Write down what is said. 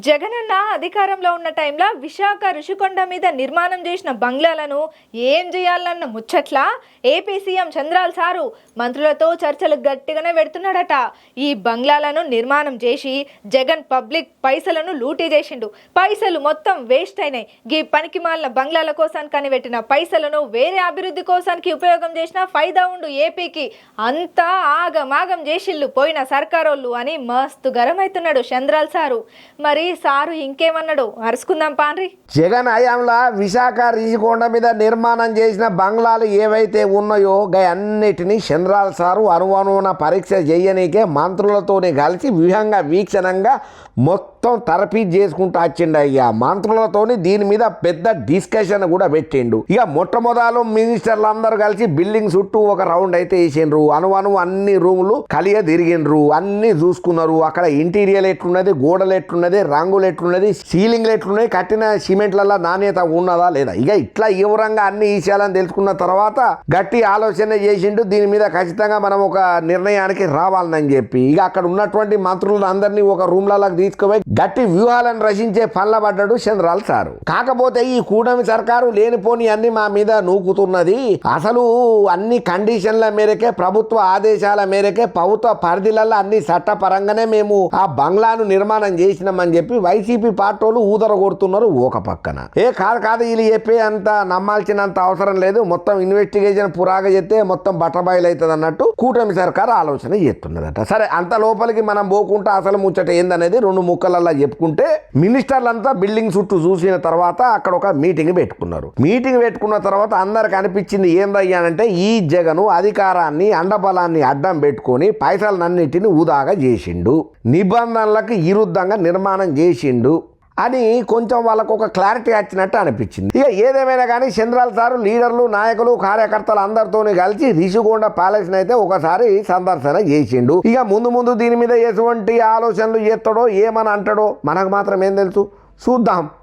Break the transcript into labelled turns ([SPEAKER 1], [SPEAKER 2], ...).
[SPEAKER 1] జగనన్న అధికారంలో ఉన్న టైంలో విశాఖ ఋషికొండ మీద నిర్మాణం చేసిన బంగ్లాలను ఏం చేయాలన్న ముచ్చట్ల ఏపీ సీఎం చంద్రాల్ సారు మంత్రులతో చర్చలు గట్టిగానే పెడుతున్నాడట. ఈ బంగ్లాలను నిర్మాణం చేసి జగన్ పబ్లిక్ పైసలను లూటీ చేసిండు. పైసలు మొత్తం వేస్ట్ అయినాయి. గీ పనికి మాలిన బంగ్లాల కోసానికి కనిపెట్టిన పైసలను వేరే అభివృద్ధి కోసానికి ఉపయోగం చేసిన ఫైదా ఉండు ఏపీకి. అంతా ఆగమాగం చేసిళ్ళు పోయిన సర్కారోళ్ళు అని మస్తు గరం అవుతున్నాడు చంద్రాల్ సారు. మరి సారు ఇంకేమన్నాడు అరుచుకుందాం పాండ్రి.
[SPEAKER 2] జగన్ హయాంలో విశాఖ రిషికొండ మీద నిర్మాణం చేసిన బంగ్లాలు ఏవైతే ఉన్నాయో అన్నిటినీ చంద్రాల్ సారు అనువనువున పరీక్ష చేయనీకే మంత్రులతోనే కలిసి వ్యూహంగా వీక్షణంగా మొత్తం తరఫీదు చేసుకుంటూ వచ్చిండు. ఇక మంత్రులతోని దీని మీద పెద్ద డిస్కషన్ కూడా పెట్టిండు. ఇక మొట్టమొదలు మినిస్టర్లు అందరూ కలిసి బిల్డింగ్ చుట్టూ ఒక రౌండ్ అయితే వేసిండ్రు. అనువను అన్ని రూములు కలియ తిరిగిండ్రు, అన్ని చూసుకున్నారు. అక్కడ ఇంటీరియర్ ఎట్లున్నది, గోడలు ఎట్లున్నది, రంగులు ఎట్లున్నది, సీలింగ్లు ఎట్లున్నాయి, కట్టిన సిమెంట్లలో నాణ్యత ఉన్నదా లేదా, ఇక ఇట్లా వివరంగా అన్ని విషయాలను తెలుసుకున్న తర్వాత గట్టి ఆలోచన చేసిండు. దీని మీద ఖచ్చితంగా మనం ఒక నిర్ణయానికి రావాలని చెప్పి ఇక అక్కడ ఉన్నటువంటి మంత్రులను అందరినీ ఒక రూమ్లలోకి తీసుకుపోయి గట్టి వ్యూహాలను రచించే పనుల పడ్డాడు చంద్రాల్ సారు. కాకపోతే ఈ కూటమి సర్కారు లేనిపోని అన్ని మా మీద నూకుతున్నది. అసలు అన్ని కండిషన్ల మేరకే, ప్రభుత్వ ఆదేశాల మేరకే, ప్రభుత్వ పరిధిలలో అన్ని చట్టపరంగానే మేము ఆ బంగ్లాను నిర్మాణం చేసినామని చెప్పి వైసీపీ పార్టీలు ఊదర కొడుతున్నారు ఒక పక్కన. కాదు వీళ్ళు చెప్పే అంత నమ్మాల్సినంత అవసరం లేదు, మొత్తం ఇన్వెస్టిగేషన్ పురాగా చేస్తే మొత్తం బట్టబయలు అవుతుంది అన్నట్టు కూటమి సర్కారు ఆలోచన చేస్తున్నదట. సరే, అంత లోపలికి మనం పోకుండా అసలు ముచ్చట ఏందనేది రెండు ముక్కలల్లా చెప్పుకుంటే, మినిస్టర్లంతా బిల్డింగ్ చుట్టూ చూసిన తర్వాత అక్కడ ఒక మీటింగ్ పెట్టుకున్నారు. మీటింగ్ పెట్టుకున్న తర్వాత అందరికి అనిపించింది ఏందయ్యానంటే, ఈ జగను అధికారాన్ని అండబలాన్ని అడ్డం పెట్టుకొని పైసలన్నిటిని ఊదాగా చేసిండు, నిబంధనలకు విరుద్ధంగా నిర్మాణం చేసిండు అని కొంచెం వాళ్ళకు ఒక క్లారిటీ వచ్చినట్టు అనిపించింది. ఇక ఏదేమైనా కానీ చంద్రాల్ సారు లీడర్లు, నాయకులు, కార్యకర్తలు అందరితోని కలిసి రిషికొండ ప్యాలెస్ అయితే ఒకసారి సందర్శన చేసిండు. ఇక ముందు దీని మీద ఎటువంటి ఆలోచనలు చేస్తాడో, ఏమని అంటాడో మనకు మాత్రం ఏం తెలుసు, చూద్దాం.